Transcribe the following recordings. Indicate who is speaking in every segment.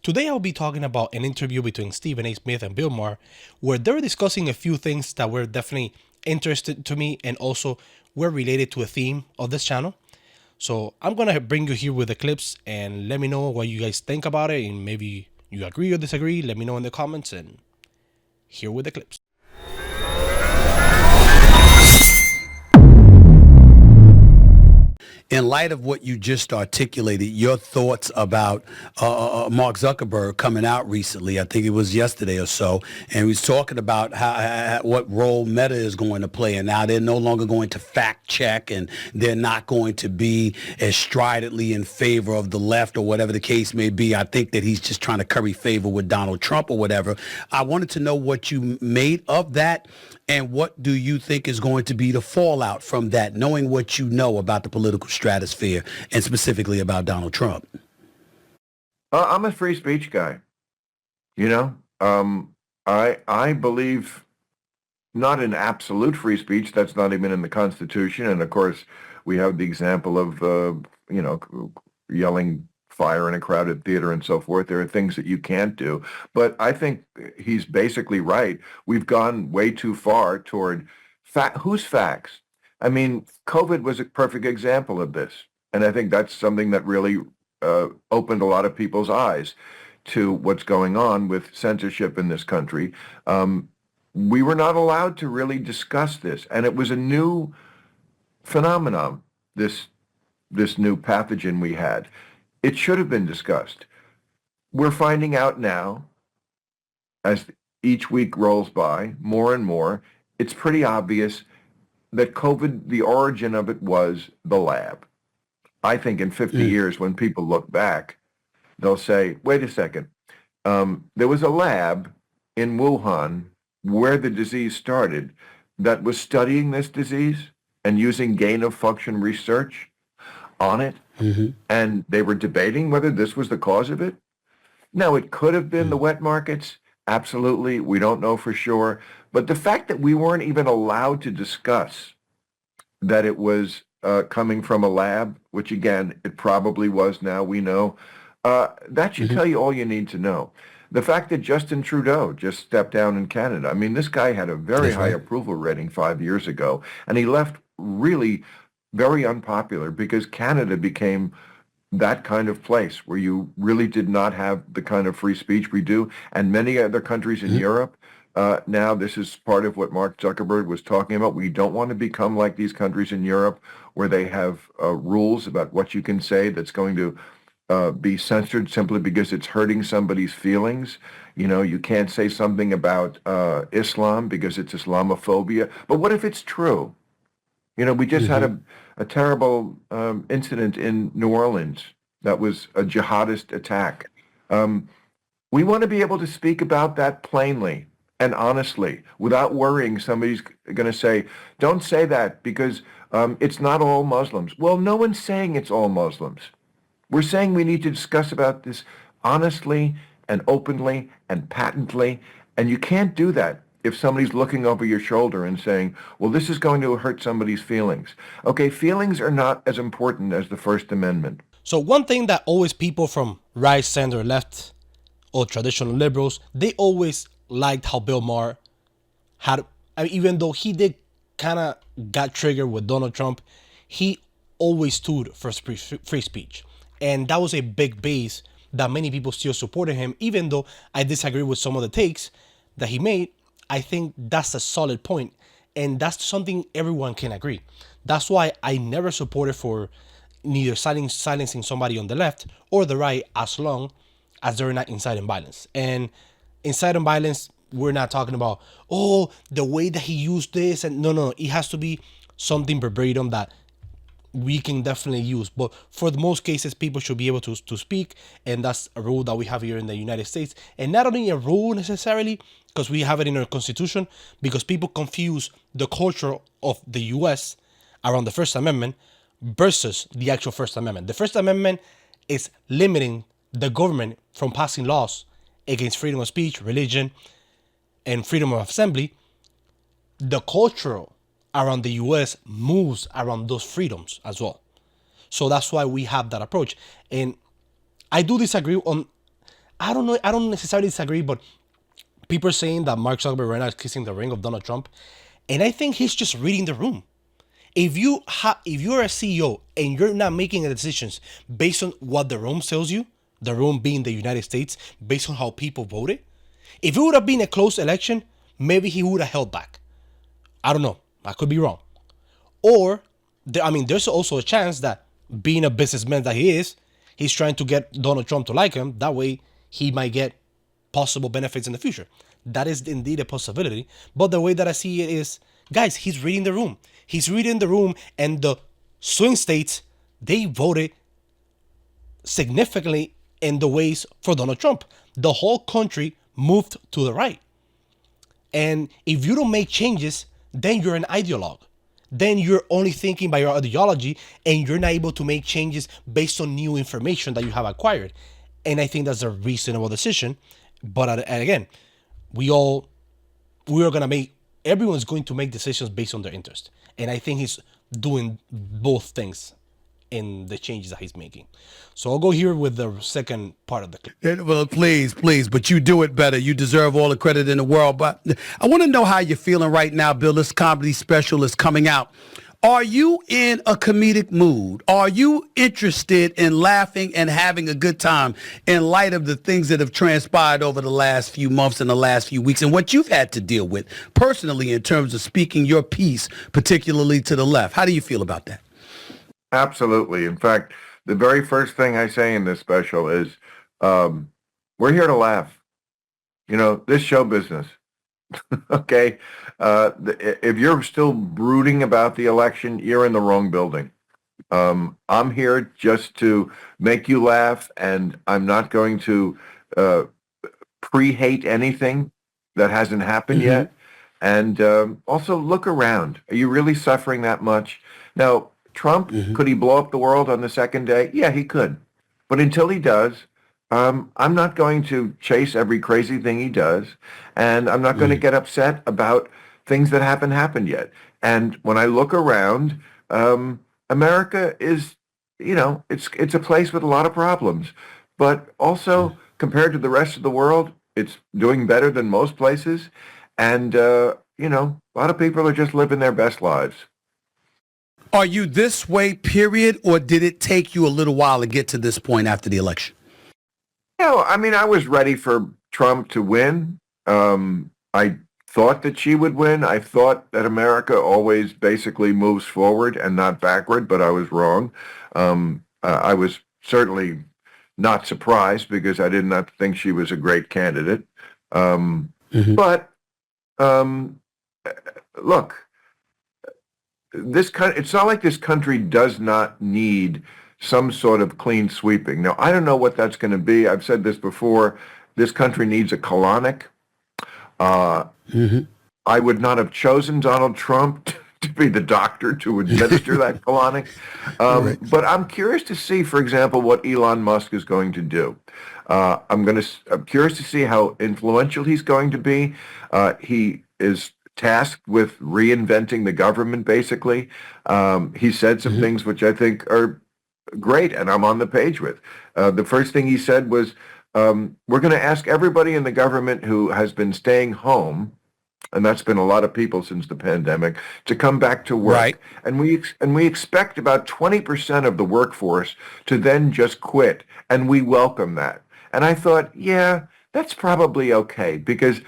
Speaker 1: Today I'll be talking about an interview between Stephen A. Smith and Bill Maher, where they were discussing a few things that were definitely interested to me and also were related to a theme of this channel. So I'm gonna bring you here with the clips and let me know what you guys think about it, and maybe you agree or disagree. Let me know in the comments, and here with the clips.
Speaker 2: In light of what you just articulated, your thoughts about Mark Zuckerberg coming out recently, I think it was yesterday or so, and he was talking about what role Meta is going to play, and now they're no longer going to fact check, and they're not going to be as stridently in favor of the left or whatever the case may be. I think that he's just trying to curry favor with Donald Trump or whatever. I wanted to know what you made of that, and what do you think is going to be the fallout from that, knowing what you know about the political stratosphere and specifically about Donald Trump?
Speaker 3: I'm a free speech guy. You know, I believe not in absolute free speech. That's not even in the Constitution. And of course, we have the example of yelling fire in a crowded theater and so forth. There are things that you can't do. But I think he's basically right. We've gone way too far toward whose facts? I mean, COVID was a perfect example of this. And I think that's something that really opened a lot of people's eyes to what's going on with censorship in this country. We were not allowed to really discuss this. And it was a new phenomenon, this new pathogen we had. It should have been discussed. We're finding out now, as each week rolls by, more and more, it's pretty obvious that COVID, the origin of it was the lab. I think in 50 years, when people look back, they'll say, wait a second, there was a lab in Wuhan where the disease started that was studying this disease and using gain-of-function research on it. And they were debating whether this was the cause of it. Now, it could have been the wet markets. Absolutely. We don't know for sure. But the fact that we weren't even allowed to discuss that it was coming from a lab, which again, it probably was, now we know, that should tell you all you need to know. The fact that Justin Trudeau just stepped down in Canada, I mean, this guy had a very high approval rating 5 years ago, and he left really very unpopular because Canada became that kind of place where you really did not have the kind of free speech we do. And many other countries in Europe, now this is part of what Mark Zuckerberg was talking about. We don't want to become like these countries in Europe where they have rules about what you can say that's going to be censored simply because it's hurting somebody's feelings. You know, you can't say something about Islam because it's Islamophobia. But what if it's true? You know, we just had a terrible incident in New Orleans that was a jihadist attack. We want to be able to speak about that plainly and honestly without worrying somebody's going to say, don't say that because it's not all Muslims. Well, no one's saying it's all Muslims. We're saying we need to discuss about this honestly and openly and patently, and you can't do that if somebody's looking over your shoulder and saying, well, this is going to hurt somebody's feelings. Okay, feelings are not as important as the First Amendment.
Speaker 1: So one thing that always people from right, center, left, or traditional liberals, they always liked how Bill Maher had, I mean, even though he did kind of got triggered with Donald Trump, he always stood for free speech. And that was a big base that many people still supported him, even though I disagree with some of the takes that he made. I think that's a solid point, and that's something everyone can agree. That's why I never supported for neither silencing somebody on the left or the right as long as they're not inciting violence. And inciting violence, we're not talking about, oh, the way that he used this, and no, it has to be something verbatim that we can definitely use. But for the most cases, people should be able to speak, and that's a rule that we have here in the United States. And not only a rule necessarily, because we have it in our Constitution, because people confuse the culture of the US around the First Amendment versus the actual First Amendment. The First Amendment is limiting the government from passing laws against freedom of speech, religion, and freedom of assembly. The culture around the US moves around those freedoms as well. So that's why we have that approach. And I do disagree on I don't know. I don't necessarily disagree, but people are saying that Mark Zuckerberg right now is kissing the ring of Donald Trump, and I think he's just reading the room. If you're a CEO and you're not making decisions based on what the room tells you, the room being the United States, based on how people voted, if it would have been a close election, maybe he would have held back. I don't know. I could be wrong. Or, I mean, there's also a chance that being a businessman that he is, he's trying to get Donald Trump to like him. That way, he might get possible benefits in the future. That is indeed a possibility. But the way that I see it is, guys, he's reading the room. He's reading the room, and the swing states, they voted significantly in the ways for Donald Trump. The whole country moved to the right. And if you don't make changes, then you're an ideologue. Then you're only thinking by your ideology, and you're not able to make changes based on new information that you have acquired. And I think that's a reasonable decision. But and again, we are gonna make everyone's going to make decisions based on their interest. And I think he's doing both things in the changes that he's making. So I'll go here with the second part of the clip.
Speaker 2: Well, please, please, but you do it better. You deserve all the credit in the world. But I want to know how you're feeling right now, Bill. This comedy special is coming out. Are you in a comedic mood? Are you interested in laughing and having a good time in light of the things that have transpired over the last few months and the last few weeks and what you've had to deal with personally in terms of speaking your piece, particularly to the left? How do you feel about that?
Speaker 3: Absolutely. In fact, the very first thing I say in this special is, we're here to laugh. You know, this show business. Okay. If you're still brooding about the election, you're in the wrong building. I'm here just to make you laugh, and I'm not going to pre-hate anything that hasn't happened yet. And also look around. Are you really suffering that much? Now, Trump, could he blow up the world on the second day? Yeah, he could. But until he does, I'm not going to chase every crazy thing he does, and I'm not going to get upset about things that haven't happened yet. And when I look around, America is, you know, it's a place with a lot of problems, but also compared to the rest of the world, it's doing better than most places. And, you know, a lot of people are just living their best lives.
Speaker 2: Are you this way, period, or did it take you a little while to get to this point after the election?
Speaker 3: No, I mean, I was ready for Trump to win. I thought that she would win. I thought that America always basically moves forward and not backward, but I was wrong. I was certainly not surprised because I did not think she was a great candidate. But look, it's not like this country does not need some sort of clean sweeping. Now, I don't know what that's going to be. I've said this before. This country needs a colonic. I would not have chosen Donald Trump to be the doctor to administer that colonic. But I'm curious to see, for example, what Elon Musk is going to do. I'm curious to see how influential he's going to be. He is tasked with reinventing the government, basically. He said some things which I think are great, and I'm on the page with. The first thing he said was, we're going to ask everybody in the government who has been staying home, and that's been a lot of people since the pandemic, to come back to work.
Speaker 2: Right.
Speaker 3: And we expect about 20% of the workforce to then just quit, and we welcome that. And I thought, yeah, that's probably okay, because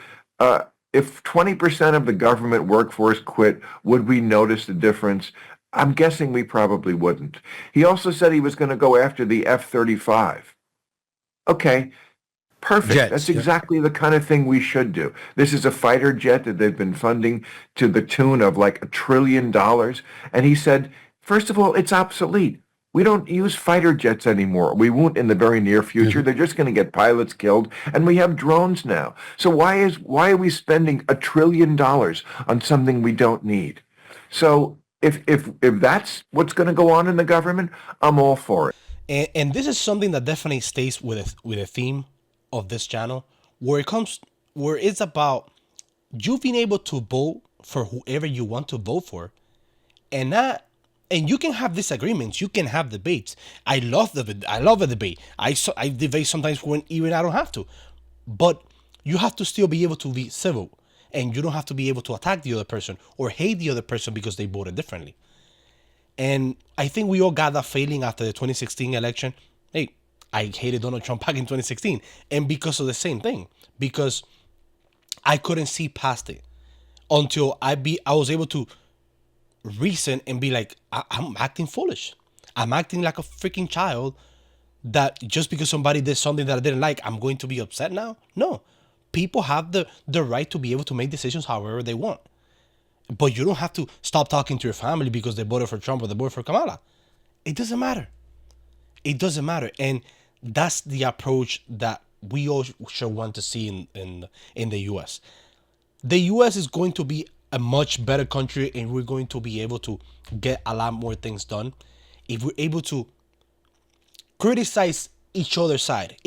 Speaker 3: if 20% of the government workforce quit, would we notice the difference? I'm guessing we probably wouldn't. He also said he was going to go after the F-35. Okay, perfect.
Speaker 2: Jets,
Speaker 3: That's
Speaker 2: yeah.
Speaker 3: exactly the kind of thing we should do. This is a fighter jet that they've been funding to the tune of like $1 trillion. And he said, first of all, it's obsolete. We don't use fighter jets anymore. We won't in the very near future. They're just going to get pilots killed. And we have drones now. So why are we spending $1 trillion on something we don't need? So if that's what's going to go on in the government, I'm all for it.
Speaker 1: And this is something that definitely stays with a theme of this channel, where it's about you being able to vote for whoever you want to vote for, and not And you can have disagreements. You can have debates. I love a debate. I debate sometimes when even I don't have to, but you have to still be able to be civil, and you don't have to be able to attack the other person or hate the other person because they voted differently. And I think we all got that feeling after the 2016 election. Hey, I hated Donald Trump back in 2016, and because of the same thing, because I couldn't see past it until I was able to reason and be like, I'm acting foolish. I'm acting like a freaking child, that just because somebody did something that I didn't like, I'm going to be upset now. No. People have the right to be able to make decisions however they want. But you don't have to stop talking to your family because they voted for Trump or they voted for Kamala. It doesn't matter. It doesn't matter. And that's the approach that we all should want to see in the US. The US is going to be a much better country, and we're going to be able to get a lot more things done if we're able to criticize each other's side.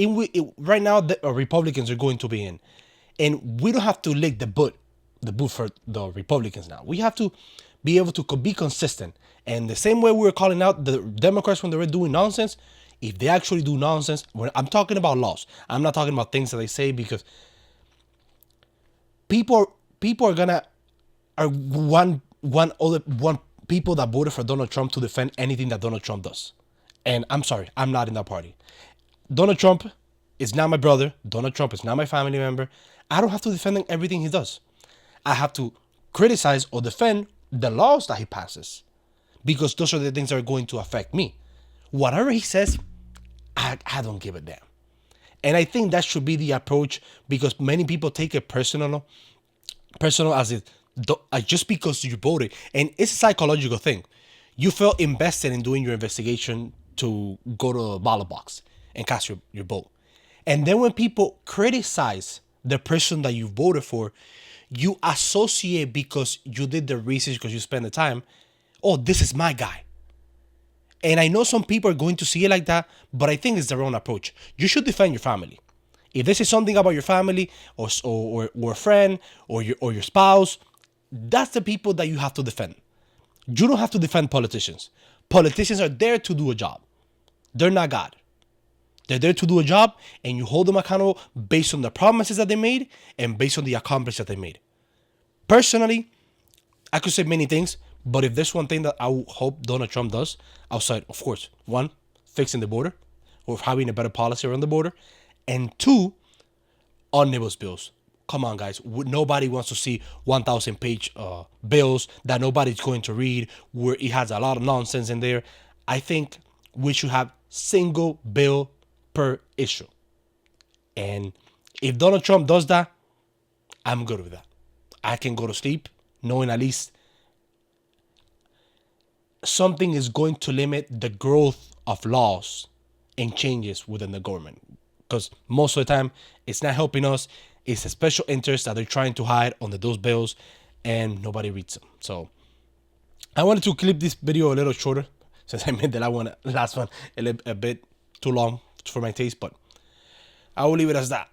Speaker 1: Right now, the Republicans are going to be in, and we don't have to lick the boot for the Republicans now. We have to be able to be consistent. And the same way we were calling out the Democrats when they were doing nonsense, if they actually do nonsense, when I'm talking about laws, I'm not talking about things that they say, because people are gonna are one people that voted for Donald Trump to defend anything that Donald Trump does. And I'm sorry, I'm not in that party. Donald Trump is not my brother. Donald Trump is not my family member. I don't have to defend everything he does. I have to criticize or defend the laws that he passes, because those are the things that are going to affect me. Whatever he says, I don't give a damn. And I think that should be the approach, because many people take it personal as it just because you voted. And it's a psychological thing. You felt invested in doing your investigation to go to a ballot box and cast your vote. And then when people criticize the person that you voted for, you associate, because you did the research, because you spent the time, oh, this is my guy. And I know some people are going to see it like that, but I think it's the wrong approach. You should defend your family. If this is something about your family or a friend or your spouse, that's the people that you have to defend. You don't have to defend politicians. Politicians are there to do a job. They're not God. They're there to do a job, and you hold them accountable based on the promises that they made and based on the accomplishments that they made. Personally, I could say many things, but if there's one thing that I hope Donald Trump does, outside, of course, one, fixing the border or having a better policy around the border, and two, omnibus bills. Come on, guys. Nobody wants to see 1,000-page bills that nobody's going to read, where it has a lot of nonsense in there. I think we should have single bill per issue. And if Donald Trump does that, I'm good with that. I can go to sleep knowing at least something is going to limit the growth of laws and changes within the government. Because most of the time, it's not helping us. It's a special interest that they're trying to hide under those bills, and nobody reads them. So I wanted to clip this video a little shorter, since I made the last one a bit too long for my taste, but I will leave it as that.